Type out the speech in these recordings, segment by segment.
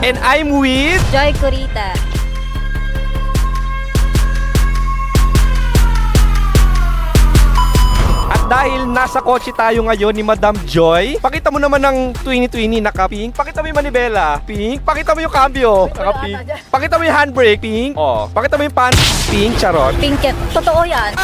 And I'm with... Joy Curita. At dahil nasa kotse tayo ngayon ni Madam Joy, pakita mo naman ng 2020 naka-pink. Pakita mo yung manibela, pink. Pakita mo yung cambio, naka-pink. Pakita mo yung handbrake, pink. Oh, pakita mo yung pan, pink, charot. Pink yan. Totoo yan.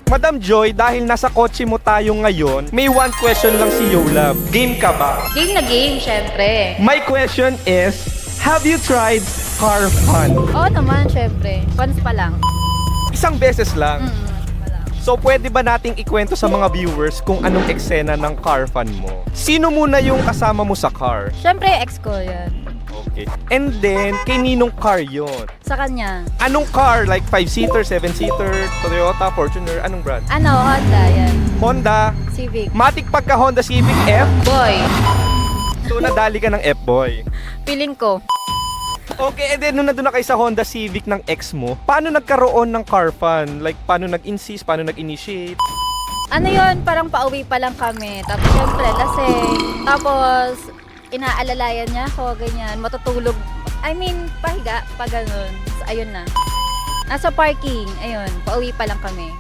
Madam Joy, dahil nasa kotse mo tayo ngayon, may one question lang si Yolab. Game ka ba? Game na game, syempre. My question is, have you tried car fun? Oo naman, syempre. Once pa lang. Isang beses lang. Once pa lang. So, pwede ba nating ikwento sa mga viewers kung anong eksena ng car fun mo? Sino muna yung kasama mo sa car? Syempre, ex ko yan. Okay. And then, kay ninong car yun? Sa kanya. Anong car? Like 5-seater, 7-seater, Toyota, Fortuner, anong brand? Ano, Honda yan. Honda. Civic. Matik pagka Honda Civic F. Boy. So, nadali ka ng F-boy. Feeling ko. Okay, and then nung nandun na kayo sa Honda Civic ng ex mo, paano nagkaroon ng car fun? Like, paano nag-insist? Paano nag-initiate? Ano yon, parang pauwi pa lang kami. Tapos syempre, lasing. Tapos, inaalalayan niya ako, ganyan. Matutulog. I mean, pahiga, pa ganun. So, ayun na. Nasa parking, ayun. Pauwi pa lang kami.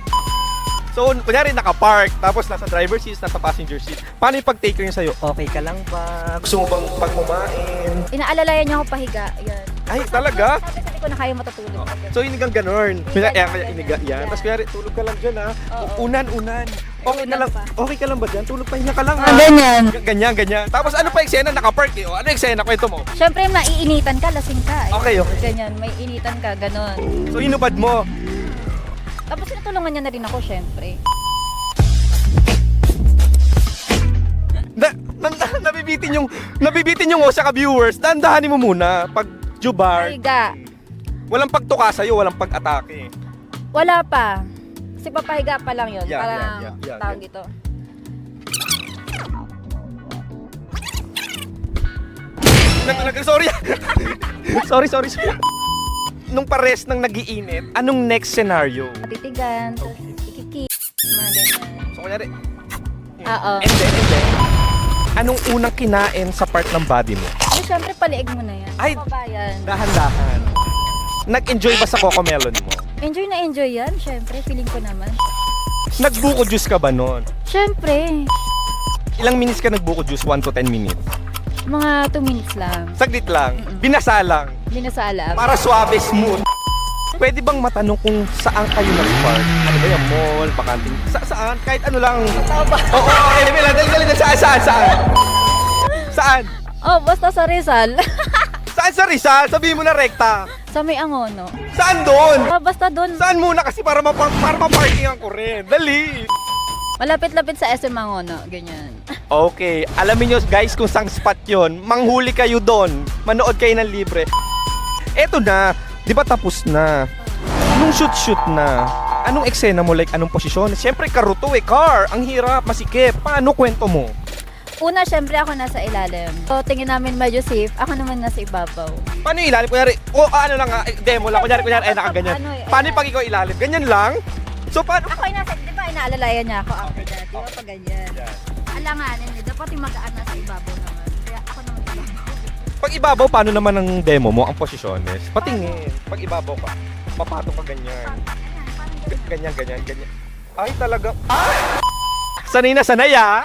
So, kunyari naka-park, tapos nasa driver seat, nasa passenger seat. Paano yung pag-take niya sa'yo? Okay ka lang ba? Gusto mo bang pag-kumain? Inaalalayan niya ako pahiga, ayun. Ay, talaga? Sabi hindi ko na kaya matutulog. So, inigang ganun. Kaya iniga yan. Tapos kunyari, tulog ka lang dyan ha. Oo. Unan. Okay ka Unan lang. pa. Okay ka lang ba dyan? Tulog pa, hinga ka lang ha. Ganyan. Ganyan. Tapos ano pa eksena? Naka-park eh. O, ano eksena? Kwento mo. Syempre, maiinitan ka, lasing ka. Okay. Ganyan, may initan ka, ganun. So, hinubad mo. Tapos tinutulungan niya na rin ako, syempre. Nabibitin yung sa ka-viewers. Dandahanin mo muna. Pag jubar, Pahiga. walang pagtuka sa'yo, walang pag-atake. Wala pa. Kasi papahiga pa lang yun. Yeah, Parang yeah. tawag dito. Sorry. Nung pares ng nagiinit, anong next scenario? Matitigan, tapos ikikip, mga ganyan. So, kunyari, Oo. and then, anong unang kinain sa part ng body mo? So, syempre, paliig mo na yan. Ay! Kababayan. Dahan-dahan. Nag-enjoy ba sa cocomelon mo? Enjoy na enjoy yan, syempre. Feeling ko naman. Nagbuko juice ka ba nun? Syempre. Ilang minutes ka nagbuko juice? 1 to 10 minutes? Mga 2 minutes lang. Saglit lang. Binasa lang. Hindi na sa alam. Para suabe, smooth. Pwede bang matanong kung saan kayo nag-park? Ano ba yung mall, bakanting? Saan? Kahit ano lang. Oo, okay. Dali. Saan? Oh, basta sa Rizal. Saan sa Rizal? Sabihin mo na rekta. Sa may Angono. Saan doon? Basta doon. Saan muna kasi para ma-parkingan ko rin. Dali. Malapit-lapit sa SM Angono. Ganyan. Okay, alamin nyo guys kung saan spot yon. Manghuli kayo doon. Manood kayo ng libre. Eto na, di ba tapos na? Nung shoot na, anong eksena mo? Like, anong posisyon? Siyempre, karuto car. Ang hirap, masikip. Paano kwento mo? Una, syempre ako nasa ilalim. So, tingin namin medyo safe. Ako naman nasa ibabaw. Paano yung ilalim? Kunyari, ano lang ha, demo lang. Kunyari, nakaganyan. Paano yung pag ikaw ilalim? Ganyan lang? So, paano? Ako nasa, di ba, inaalalayan niya ako after that. Di ba, pag ganyan. Alanganin niya. Dapat yung magaan nasa ibabaw naman. Kaya ako naman ibabaw. Pag ibabaw, paano naman ang demo mo, ang posisyones? Patingin. Pag ibabaw ka, mapato ka ganyan. Ganyan. Ay, talaga. Sanay na sanay ah.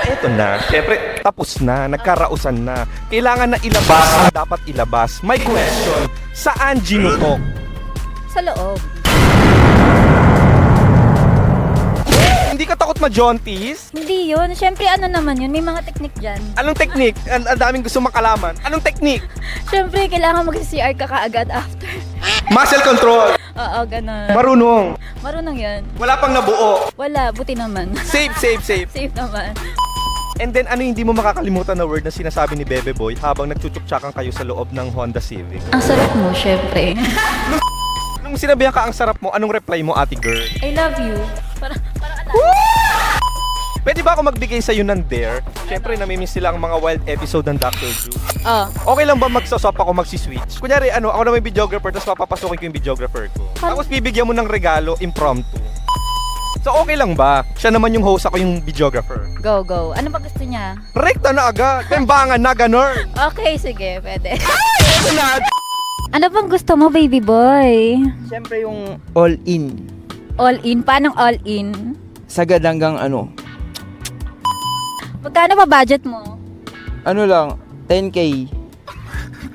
Eto na. Siyempre, tapos na. Nagkarausan na. Kailangan na ilabas ang dapat ilabas. My question, saan ginutok? Sa loob. Hindi ka takot ma-jaunties? Hindi yun. Syempre, ano naman yun. May mga technique dyan. Anong technique? Ang daming gusto makalaman. Anong technique? Syempre, kailangan mag-CR ka kaagad after. Muscle control. Oo, ganun. Marunong. Marunong yan. Wala pang nabuo. Wala, buti naman. Safe. Safe naman. And then ano yung hindi mo makakalimutan na word na sinasabi ni Bebe Boy habang nagchuchuk-tsakan kayo sa loob ng Honda Civic? Ang sarap mo, syempre. Nung sinabihan ka ang sarap mo, anong reply mo, ate girl? I love you. Parang Pwede ba ako magbigay sa'yo ng dare? Siyempre, namimiss nila ang mga wild episode ng Dr. Drew. Oh. Okay lang ba magsaswap ako, magsiswitch? Kunyari, ako naman yung videographer, tapos papapasukin ko yung videographer ko. Tapos bibigyan mo ng regalo, impromptu. So okay lang ba? Siya naman yung host, ako yung videographer. Go, go. Ano ba gusto niya? Rekta na agad. Tembangan na, ganon. Okay, sige. Pwede. Ito na. Ano bang gusto mo, baby boy? Siyempre yung all-in. All in? Paano all in? Sagad hanggang ano. Magkano ba budget mo? Ano lang, 10K.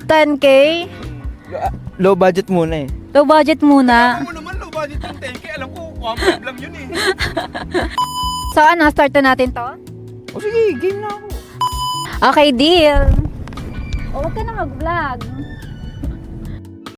10K? Low budget muna eh. Low budget muna. Alam mo naman, low budget yung 10K. Alam ko, 1.5 lang yun eh. So ano, start na natin to? O sige, game na ako. Okay, deal. O, huwag ka na mag-vlog.